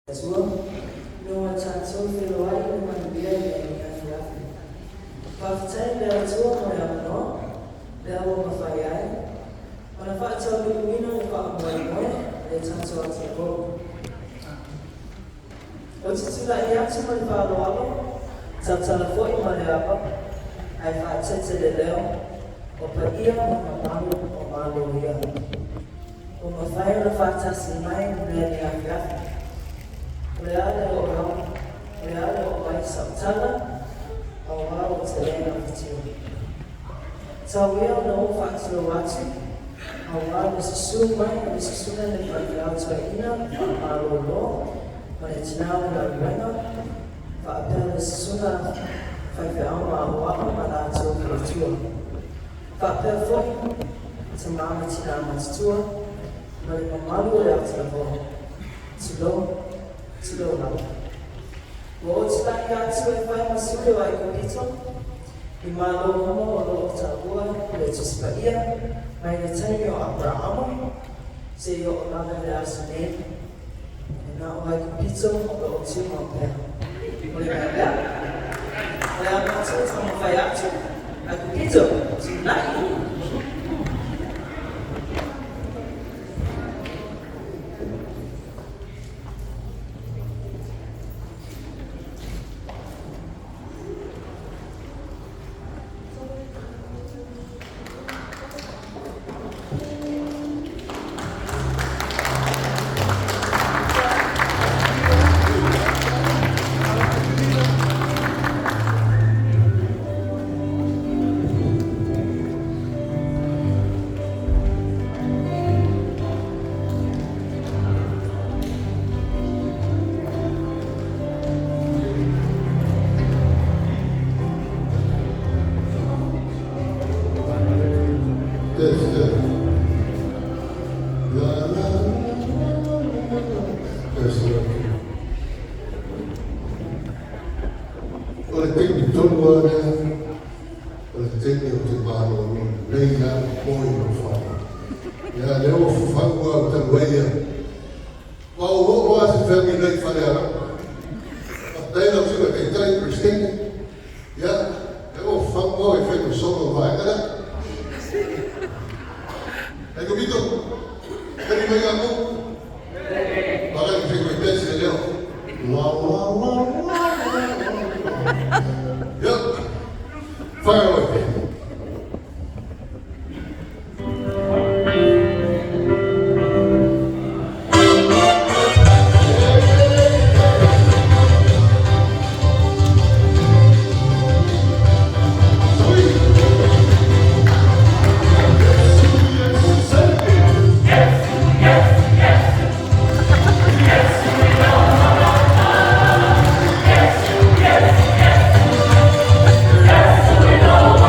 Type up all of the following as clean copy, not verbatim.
Sua no chanso filo ai no mandia e a Paftai le sua mo ya no le o ma fai ai ona fa tau lu mino e fa mo le chanso a se ko o tsi la ia tsi mo fa lo alo sa tsala fo I ma le apa ai fa tse le leo o pa ia ma malo ia o ma fai ona fa tasi mai le ia ia Leale o mai sautana au au te lena fitiu. Tau ia no whaatiro watu au au sisu mai o sisuna le whakiau tua ina whaamaro no ma le tinau na ruenga whaapea le sisuna whaiwheau ma ahuama ma la atua karatua. Whaapea foi te mama tina matitua ma le mamalu le autara ho. Tilo lau. Wo o tilaki atu e whai masuke wa I kopito, I malo homo o loo tāua le tuspaia, mai le taimi o Abrahama, se I o lana le asune, e nā o ai kopito o loo tima o pēr. O le mea mea, o le amatu tamo whai atu, ai kopito, tinai. Yes, we know.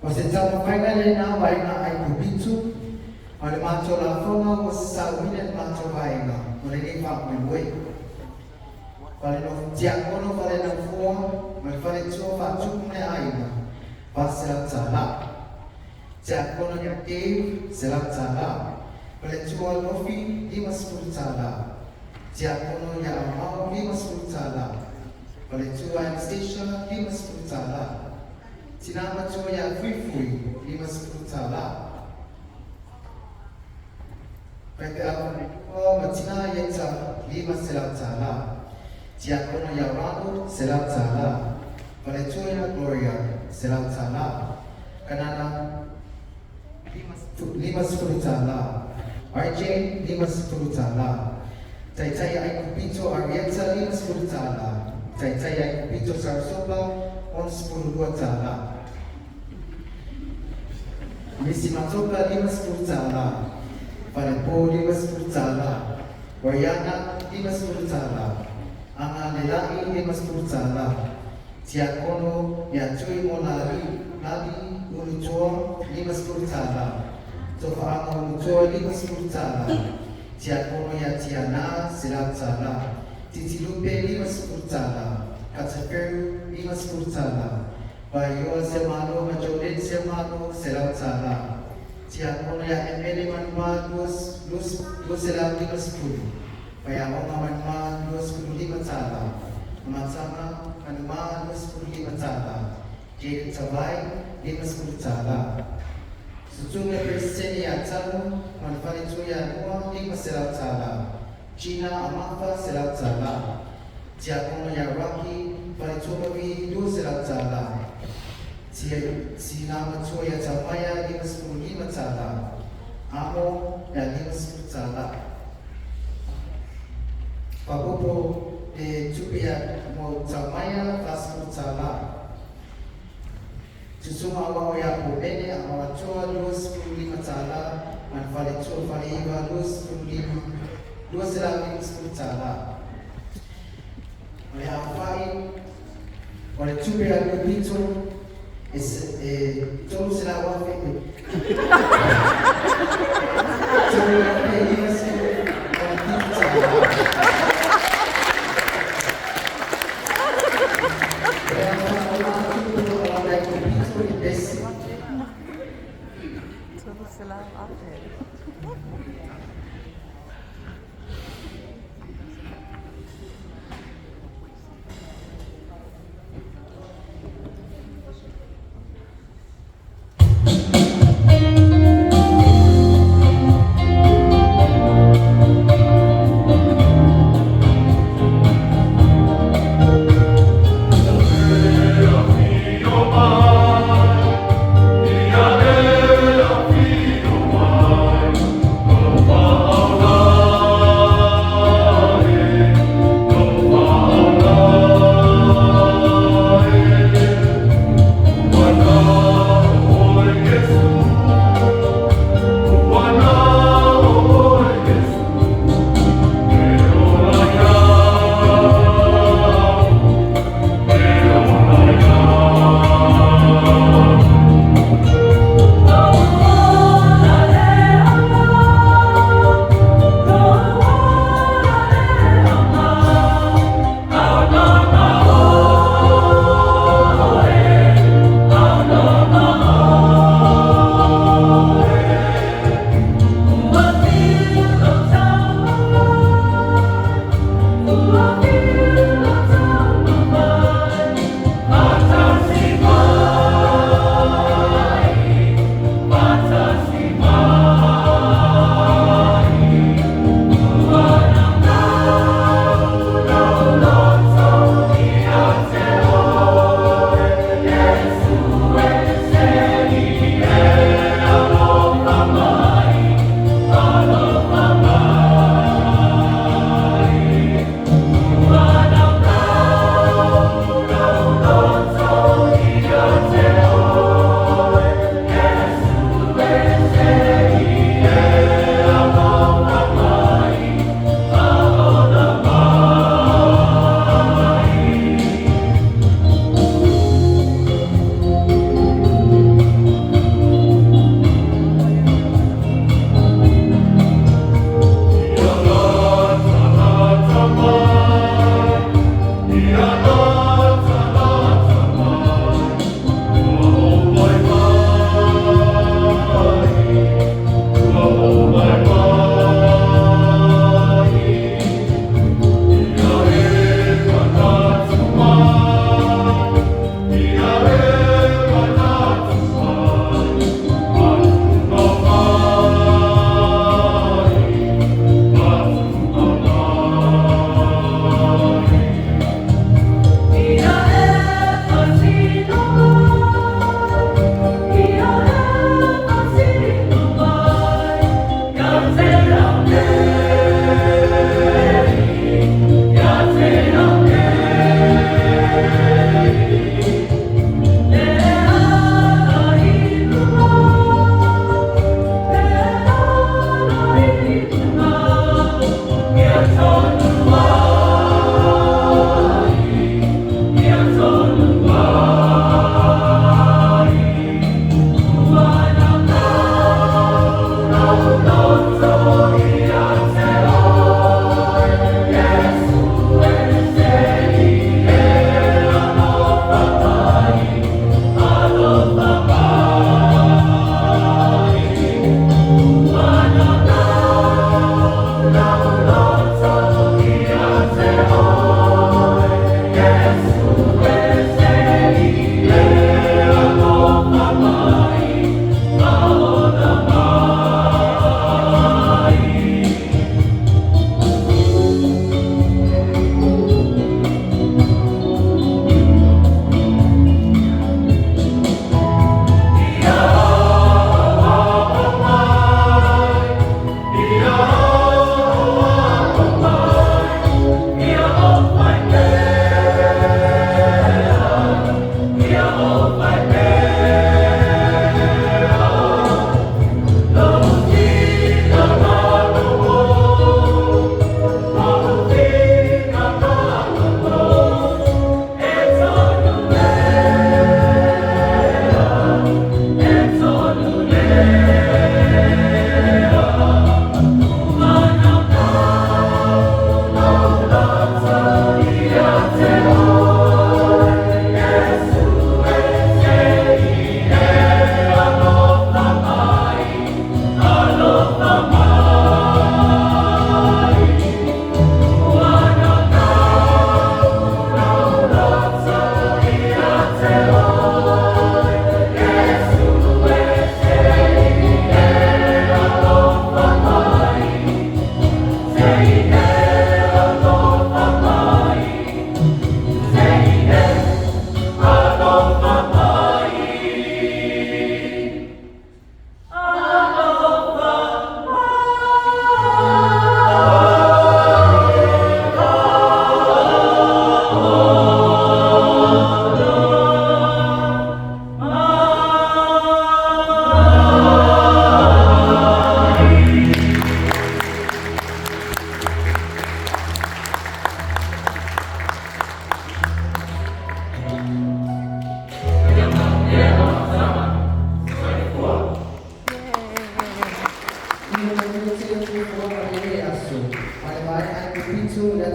Você sabe vai galera vai na ai kubitsu. Olha macho la fonga você sabe né macho vai na. Olha nem faz muito bem. Olha no diacono olha no fumo, mas olha tio faz tudo né ai na. Pasal salah. Diacono yang Dave selat salah. Olha tio Lofi 50 salah. Diacono yang mau 50 salah. Olha tio Anastasia 50 salah. Sinama cuma yang free 50 salah. Pada apa macina yang sah 5 selat salah. Diakono yang ragu selat salah. Pada cuma yang Gloria selat salah. Kanana 50 salah. RJ 50 salah. Cai-cai aku pintu Arietta 50 salah. Cai-cai aku pintu Sarsopa 12 salah. Misi Matoka 50 salah. Palempo 50 salah. Wayana 50 salah. Ang lalaki 50 salah. Diakono Yacui Monari Nabi Unucho 50 salah. Sofa ang Unucho 50 salah. Diakono Yatiana selat salah. Titilupe 50 salah. Katsaperu 50 salah. Bayo semano majolet semano selat salah. Diakono ya emeli manma dos selat 50. Kaya ako manma 25 salah. Masama manma 25 salah. Jadi sabay 50 salah. Sejumlah presiden yang tahu manfaat itu yang uang 5 selat salah. China amafa selat salah. Diakono yang Rocky pada coba vi 2 selat salah. Si nama cua yang Jamaya 55 salah. Amo yang 50 salah. Papopo Cupia mau Jamaya 50 salah. Susuma awal yang berbeda awal cua 25 salah. Manfaat cua pada iba 25 2 selat 50 salah. Oleh afain oleh Cupia begitu todos será o afeto.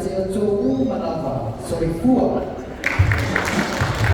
se o tō u manawa, sorifua,